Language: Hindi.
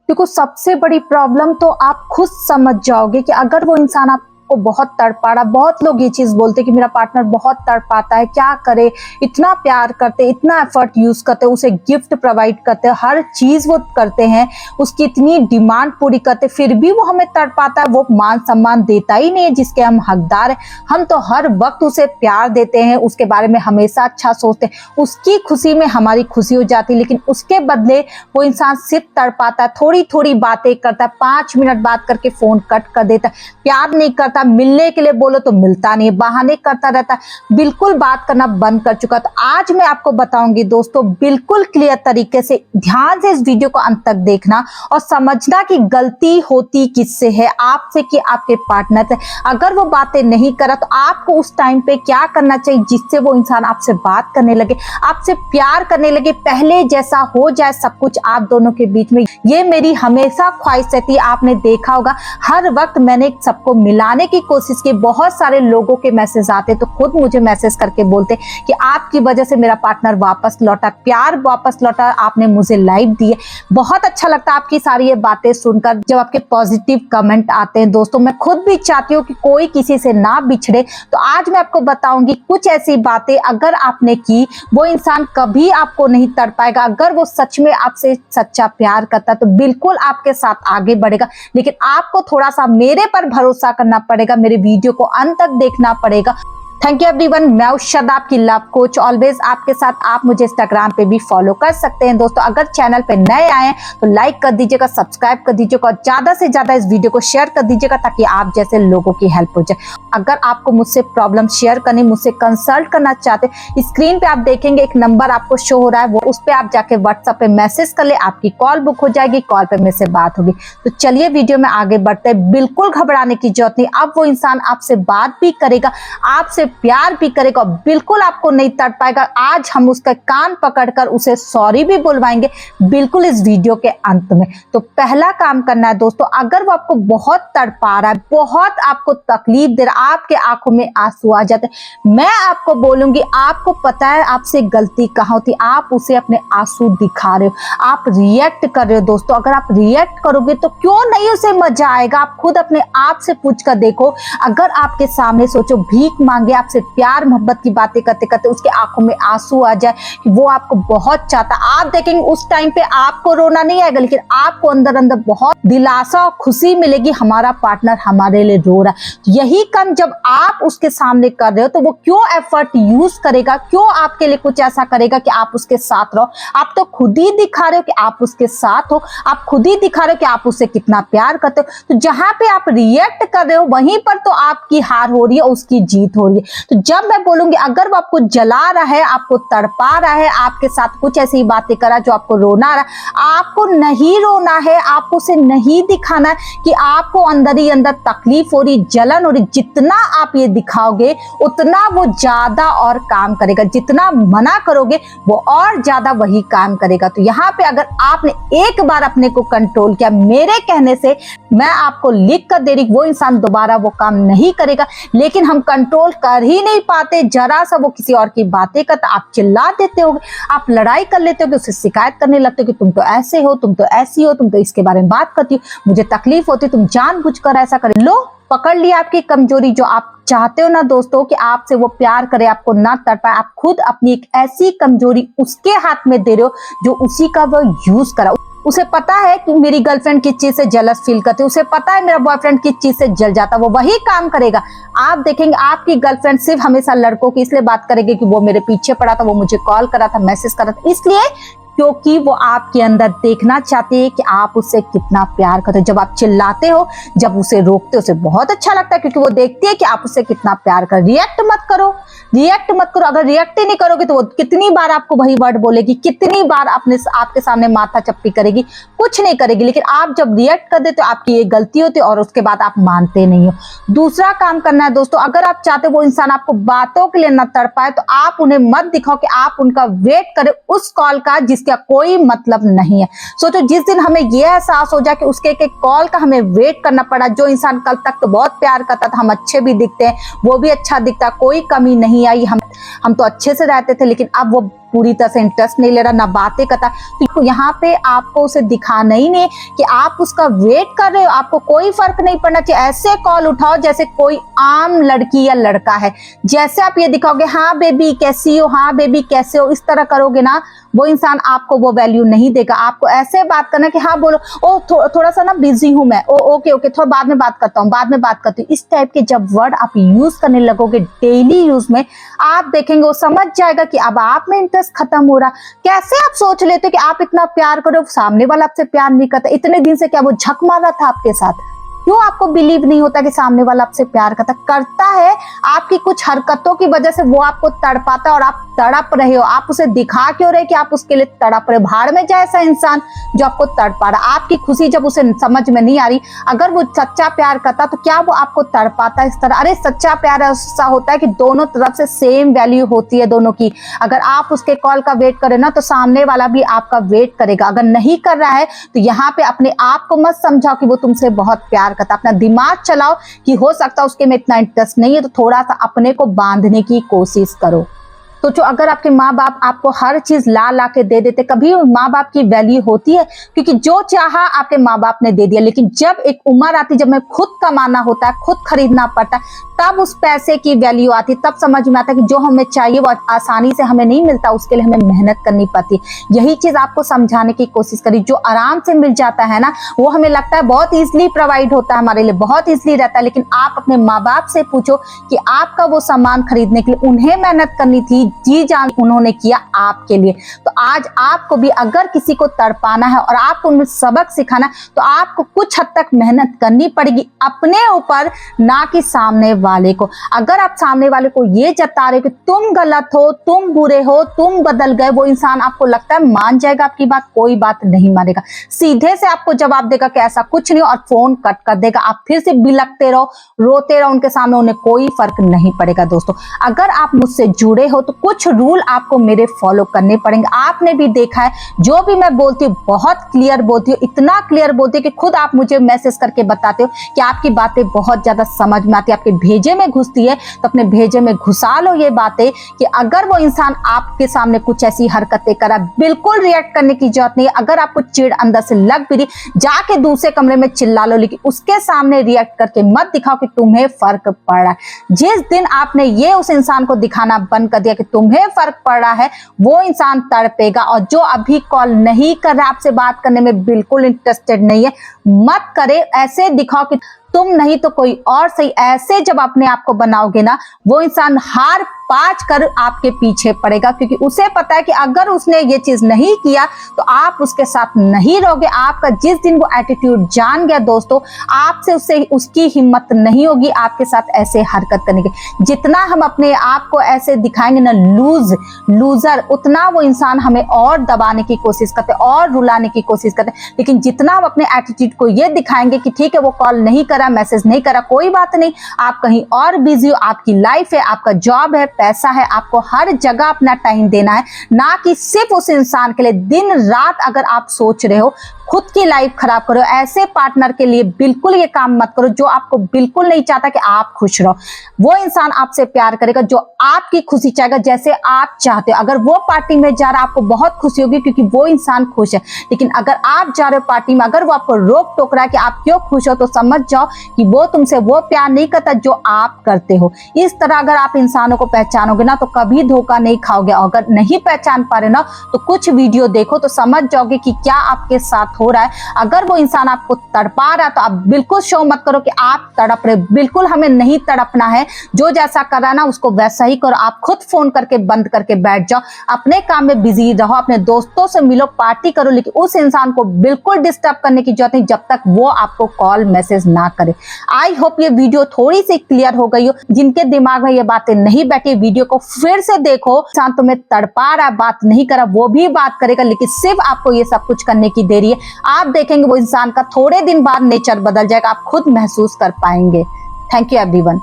देखो, सबसे बड़ी प्रॉब्लम तो आप खुद समझ जाओगे कि अगर वो इंसान आपको बहुत तड़पा रहा। बहुत लोग ये चीज बोलते हैं कि मेरा पार्टनर बहुत तड़पाता है, क्या करे, इतना प्यार करते, इतना एफर्ट यूज करते, उसे गिफ्ट प्रोवाइड करते, हर चीज वो करते हैं, उसकी इतनी डिमांड पूरी करते, फिर भी वो हमें तड़पाता है। वो मान सम्मान देता ही नहीं है जिसके हम हकदार हैं। हम तो हर वक्त उसे प्यार देते हैं, उसके बारे में हमेशा अच्छा सोचते हैं, उसकी खुशी में हमारी खुशी हो जाती है, लेकिन उसके बदले वो इंसान सिर्फ तड़पाता है, थोड़ी थोड़ी बातें करता है, 5 मिनट बात करके फोन कट कर देता है, प्यार नहीं करता, मिलने के लिए बोलो तो मिलता नहीं, बहाने करता रहता है, बिल्कुल बात करना बंद कर चुका। तो आज मैं आपको बताऊंगी दोस्तों, बिल्कुल क्लियर तरीके से, ध्यान से इस वीडियो को अंत तक देखना और समझना कि गलती होती किससे है, आपसे कि आपके पार्टनर से। अगर वो बातें नहीं करा तो आपको उस टाइम पे क्या करना चाहिए जिससे वो इंसान आपसे बात करने लगे, आपसे प्यार करने लगे, पहले जैसा हो जाए सब कुछ आप दोनों के बीच में। ये मेरी हमेशा ख्वाहिश रहती है। आपने देखा होगा हर वक्त मैंने सबको मिलाने की कोशिश की। बहुत सारे लोगों के मैसेज आते तो खुद मुझे मैसेज करके बोलते कि आपकी वजह से मेरा पार्टनर वापस लौटा, प्यार वापस लौटा, आपने मुझे लाइफ दी है। बहुत अच्छा लगता है आपकी सारी ये बातें सुनकर, जब आपके पॉजिटिव कमेंट आते हैं। दोस्तों, मैं खुद भी चाहती हूँ कि कोई किसी से ना बिछड़े। तो आज मैं आपको बताऊंगी कुछ ऐसी बातें, अगर आपने की, वो इंसान कभी आपको नहीं तड़ पाएगा। अगर वो सच में आपसे सच्चा प्यार करता तो बिल्कुल आपके साथ आगे बढ़ेगा, लेकिन आपको थोड़ा सा मेरे पर भरोसा करना पड़ेगा, मेरे वीडियो को अंत तक देखना पड़ेगा। थैंक यू एवरीवन, मैं हूं श्रद्धा आपकी लव कोच, ऑलवेज आपके साथ। आप मुझे इंस्टाग्राम पे भी फॉलो कर सकते हैं। दोस्तों, अगर चैनल पे नए आए तो लाइक कर दीजिएगा, सब्सक्राइब कर दीजिएगा और ज्यादा से ज्यादा इस वीडियो को शेयर कर दीजिएगा ताकि आप जैसे लोगों की हेल्प हो जाए। अगर आपको मुझसे प्रॉब्लम शेयर करनी, मुझसे कंसल्ट करना चाहते, स्क्रीन पे आप देखेंगे एक नंबर आपको शो हो रहा है, वो उस पर आप जाके व्हाट्सएप पे मैसेज कर ले, आपकी कॉल बुक हो जाएगी, कॉल पे मेरे से बात होगी। तो चलिए वीडियो में आगे बढ़ते हैं। बिल्कुल घबराने की जरूरत नहीं। अब वो इंसान आपसे बात भी करेगा, आपसे प्यार भी करेगा, बिल्कुल आपको नहीं तड़ पाएगा। आज हम उसका कान पकड़कर उसे सॉरी भी बुलवाएंगे, बिल्कुल इस वीडियो के अंत में। तो पहला काम करना है दोस्तों, अगर वो आपको बहुत तड़पा रहा है, बहुत आपको तकलीफ दे रहा है, आपके आंखों में आंसू आ जाते हैं, मैं आपको बोलूंगी, आपको पता है आपसे गलती कहाँ होती, आप उसे अपने आंसू दिखा रहे हो, आप रिएक्ट कर रहे हो। दोस्तों, अगर आप रिएक्ट करोगे तो क्यों नहीं उसे मजा आएगा। आप खुद अपने आप से पूछ कर देखो, अगर आपके सामने सोचो भीख मांगे, आपसे प्यार मोहब्बत की बातें करते करते उसके आंखों में आंसू आ जाए कि वो आपको बहुत चाहता, आप देखेंगे उस टाइम पे आपको रोना नहीं आएगा, लेकिन आपको अंदर अंदर बहुत दिलासा और खुशी मिलेगी, हमारा पार्टनर हमारे लिए रो रहा है। यही काम जब आप उसके सामने कर रहे हो तो वो क्यों एफर्ट यूज करेगा, क्यों आपके लिए कुछ ऐसा करेगा कि आप उसके साथ रहो। आप तो खुद ही दिखा रहे हो कि आप उसके साथ हो, आप खुद ही दिखा रहे हो कि आप उससे कितना प्यार करते हो। तो जहां पे आप रिएक्ट कर रहे हो वहीं पर तो आपकी हार हो रही है, उसकी जीत हो रही है। तो जब मैं बोलूंगी अगर वो आपको जला रहा है, आपको तड़पा रहा है, आपके साथ कुछ ऐसी बातें करा जो आपको रोना आ रहा है, आपको नहीं रोना है, आपको उसे नहीं दिखाना है कि आपको अंदर ही अंदर तकलीफ हो रही, जलन हो रही। जितना आप ये दिखाओगे उतना वो ज्यादा और काम करेगा, जितना मना करोगे वो और ज्यादा वही काम करेगा। तो यहाँ पे अगर आपने एक बार अपने को कंट्रोल किया, मेरे कहने से मैं आपको लिख कर दे रही, वो इंसान दोबारा वो काम नहीं करेगा। लेकिन हम कंट्रोल कर ही नहीं पाते, जरा सा वो किसी और की बातें करता, आप चिल्ला देते हो, आप लड़ाई कर लेते हो, उससे शिकायत करने लगते हो कि तुम तो ऐसे हो, तुम तो ऐसी हो, तुम तो इसके बारे में बात करती हो, मुझे तकलीफ होती, तुम जानबूझकर ऐसा करे। लो, पकड़ लिया आपकी कमजोरी। जो आप चाहते हो ना दोस्तों कि आपसे वो प्यार करे, आपको ना तड़पाए, आप खुद अपनी एक ऐसी कमजोरी उसके हाथ में दे रहे हो जो उसी का वो यूज करा। उसे पता है कि मेरी गर्लफ्रेंड किस चीज से जेलस फील करती है, उसे पता है मेरा बॉयफ्रेंड किस चीज से जल जाता, वो वही काम करेगा। आप देखेंगे आपकी गर्लफ्रेंड सिर्फ हमेशा लड़कों की इसलिए बात करेगी कि वो मेरे पीछे पड़ा था, वो मुझे कॉल करा था, मैसेज करा था, इसलिए क्योंकि वो आपके अंदर देखना चाहती है कि आप उससे कितना प्यार करते हो। जब आप चिल्लाते हो, जब उसे रोकते हो, उसे बहुत अच्छा लगता है क्योंकि वो देखती है कि आप उससे कितना प्यार कर। रिएक्ट मत करो, रिएक्ट मत करो। अगर रिएक्ट ही नहीं करोगे तो वो कितनी बार आपको वही वर्ड बोलेगी, कितनी बार आपके सामने माथा चप्पी करेगी, कुछ नहीं करेगी। लेकिन आप जब रिएक्ट कर देते हो आपकी ये गलती होती है और उसके बाद आप मानते नहीं हो। दूसरा काम करना है दोस्तों, अगर आप चाहते हो वो इंसान आपको बातों के लिए न तड़पाए तो आप उन्हें मत दिखाओ कि आप उनका वेट करें उस कॉल का जिसका कोई मतलब नहीं है। सोचो जिस दिन हमें यह एहसास हो जाए कि उसके एक कॉल का हमें वेट करना पड़ा, जो इंसान कल तक तो बहुत प्यार करता था, हम अच्छे भी दिखते हैं, वो भी अच्छा दिखता, कोई कमी नहीं आई, हम तो अच्छे से रहते थे, लेकिन अब वो पूरी तरह से इंटरेस्ट नहीं ले रहा, ना बातें करता, तो यहाँ पे आपको उसे दिखाना ही नहीं कि आप उसका वेट कर रहे हो, आपको कोई फर्क नहीं पड़ना चाहिए। ऐसे कॉल उठाओ जैसे कोई आम लड़की या लड़का है। जैसे आप ये दिखाओगे हाँ बेबी कैसी हो, हाँ बेबी कैसे हो, इस तरह करोगे ना, वो इंसान आपको वो वैल्यू नहीं देगा। आपको ऐसे बात करना कि हाँ बोलो, ओ थोड़ा सा ना बिजी हूं मैं, ओ ओके ओके थोड़ा बाद में बात करता हूँ, बाद में बात करती हूँ। इस टाइप के जब वर्ड आप यूज करने लगोगे डेली यूज में, आप देखेंगे वो समझ जाएगा कि अब आप में इंटरेस्ट खत्म हो रहा। कैसे आप सोच लेते हो कि आप इतना प्यार करो, सामने वाला आपसे प्यार नहीं करता? इतने दिन से क्या वो झक मार रहा था आपके साथ? क्यों आपको बिलीव नहीं होता कि सामने वाला आपसे प्यार करता है? आपकी कुछ हरकतों की वजह से वो आपको तड़पाता है और आप तड़प रहे हो। आप उसे दिखा क्यों रहे कि आप उसके लिए तड़प रहे? भाड़ में जाए ऐसा इंसान जो आपको तड़पा रहा। आपकी खुशी जब उसे समझ में नहीं आ रही, अगर वो सच्चा प्यार करता तो क्या वो आपको तड़पाता इस तरह? अरे सच्चा प्यार ऐसा होता है कि दोनों तरफ से सेम वैल्यू होती है दोनों की। अगर आप उसके कॉल का वेट करें ना तो सामने वाला भी आपका वेट करेगा। अगर नहीं कर रहा है तो यहाँ पे अपने आप को मत समझाओ कि वो तुमसे बहुत प्यार करता। अपना दिमाग चलाओ कि हो सकता है उसके में इतना इंटरेस्ट नहीं है, तो थोड़ा सा अपने को बांधने की कोशिश करो। तो जो अगर आपके माँ बाप आपको हर चीज ला ला के दे देते, कभी माँ बाप की वैल्यू होती है? क्योंकि जो चाहा आपके माँ बाप ने दे दिया, लेकिन जब एक उम्र आती जब मैं खुद कमाना होता है, खुद खरीदना पड़ता है, तब उस पैसे की वैल्यू आती, तब समझ में आता है कि जो हमें चाहिए वो आसानी से हमें नहीं मिलता, उसके लिए हमें मेहनत करनी पड़ती। यही चीज आपको समझाने की कोशिश करी। जो आराम से मिल जाता है ना, वो हमें लगता है बहुत इजीली प्रोवाइड होता है, हमारे लिए बहुत इजीली रहता है। लेकिन आप अपने माँ बाप से पूछो कि आपका वो सामान खरीदने के लिए उन्हें मेहनत करनी थी, जी जान उन्होंने किया आपके लिए। तो आज आपको भी अगर किसी को तड़पाना है और आपको उन्हें सबक सिखाना है, तो आपको कुछ हद तक मेहनत करनी पड़ेगी अपने ऊपर, ना कि सामने वाले को। अगर आप सामने वाले को ये जता रहे कि तुम गलत हो, तुम बुरे हो, तुम बदल गए, वो इंसान आपको लगता है मान जाएगा आपकी बात? कोई बात नहीं मानेगा। सीधे से आपको जवाब देगा कि ऐसा कुछ नहीं और फोन कट कर देगा। आप फिर से बिलखते रहो, रोते रहो उनके सामने, उन्हें कोई फर्क नहीं पड़ेगा। दोस्तों अगर आप मुझसे जुड़े हो तो कुछ रूल आपको मेरे फॉलो करने पड़ेंगे। आपने भी देखा है जो भी मैं बोलती हूँ बहुत क्लियर बोलती हूँ, इतना क्लियर बोलती हूँ कि खुद आप मुझे मैसेज करके बताते हो कि आपकी बातें बहुत ज्यादा समझ में आती है, आपके भेजे में घुसती है। तो अपने भेजे में घुसा लो ये बातें कि अगर वो इंसान आपके सामने कुछ ऐसी हरकतें करा, बिल्कुल रिएक्ट करने की जरूरत नहीं है। अगर आपको चिढ़ अंदर से लग भी रही, जाके दूसरे कमरे में चिल्ला लो, लेकिन उसके सामने रिएक्ट करके मत दिखाओ कि तुम्हें फर्क पड़ रहा है। जिस दिन आपने ये उस इंसान को दिखाना बंद कर दिया कि तुम्हें फर्क पड़ रहा है, वो इंसान तड़पेगा। और जो अभी कॉल नहीं कर रहा, आपसे बात करने में बिल्कुल इंटरेस्टेड नहीं है, मत करे। ऐसे दिखाओ कि तुम नहीं तो कोई और सही। ऐसे जब अपने आप को बनाओगे ना, वो इंसान हार पाँच कर आपके पीछे पड़ेगा, क्योंकि उसे पता है कि अगर उसने ये चीज नहीं किया तो आप उसके साथ नहीं रहोगे। आपका जिस दिन वो एटीट्यूड जान गया दोस्तों, आपसे उससे उसकी हिम्मत नहीं होगी आपके साथ ऐसे हरकत करने की। जितना हम अपने आप को ऐसे दिखाएंगे ना लूजर, उतना वो इंसान हमें और दबाने की कोशिश करते, और रुलाने की कोशिश करते। लेकिन जितना हम अपने एटीट्यूड को ये दिखाएंगे कि ठीक है वो कॉल नहीं करा, मैसेज नहीं करा, कोई बात नहीं, आप कहीं और बिजी हो, आपकी लाइफ है, आपका जॉब है, पैसा है, आपको हर जगह अपना टाइम देना है, ना कि सिर्फ उस इंसान के लिए। दिन रात अगर आप सोच रहे हो खुद की लाइफ खराब करो, ऐसे पार्टनर के लिए बिल्कुल ये काम मत करो जो आपको बिल्कुल नहीं चाहता कि आप खुश रहो। वो इंसान आपसे प्यार करेगा जो आपकी खुशी चाहेगा, जैसे आप चाहते हो। अगर वो पार्टी में जा रहा है, आपको बहुत खुशी होगी क्योंकि वो इंसान खुश है। लेकिन अगर आप जा रहे हो पार्टी में, अगर वो आपको रोक टोक रहा है कि आप क्यों खुश हो, तो समझ जाओ कि वो तुमसे वो प्यार नहीं करता जो आप करते हो। इस तरह अगर आप इंसानों को पहचानोगे ना तो कभी धोखा नहीं खाओगे। अगर नहीं पहचान पा रहे ना तो कुछ वीडियो देखो तो समझ जाओगे कि क्या आपके साथ हो रहा है। अगर वो इंसान आपको तड़पा रहा है तो आप बिल्कुल शो मत करो कि आप तड़प रहे। बिल्कुल हमें नहीं तड़पना है। जो जैसा कर रहा है ना उसको वैसा ही करो। आप खुद फोन करके बंद करके बैठ जाओ, अपने काम में बिजी रहो, अपने दोस्तों से मिलो, पार्टी करो, लेकिन उस इंसान को बिल्कुल डिस्टर्ब करने की जरूरत नहीं जब तक वो आपको कॉल मैसेज ना करे। आई होप ये वीडियो थोड़ी सी क्लियर हो गई हो। जिनके दिमाग में ये बातें नहीं बैठी, वीडियो को फिर से देखो। इंसान तुम्हें तड़पा रहा, बात नहीं करा, वो भी बात करेगा, लेकिन सिर्फ आपको ये सब कुछ करने की देरी है। आप देखेंगे वो इंसान का थोड़े दिन बाद नेचर बदल जाएगा, आप खुद महसूस कर पाएंगे। Thank you everyone.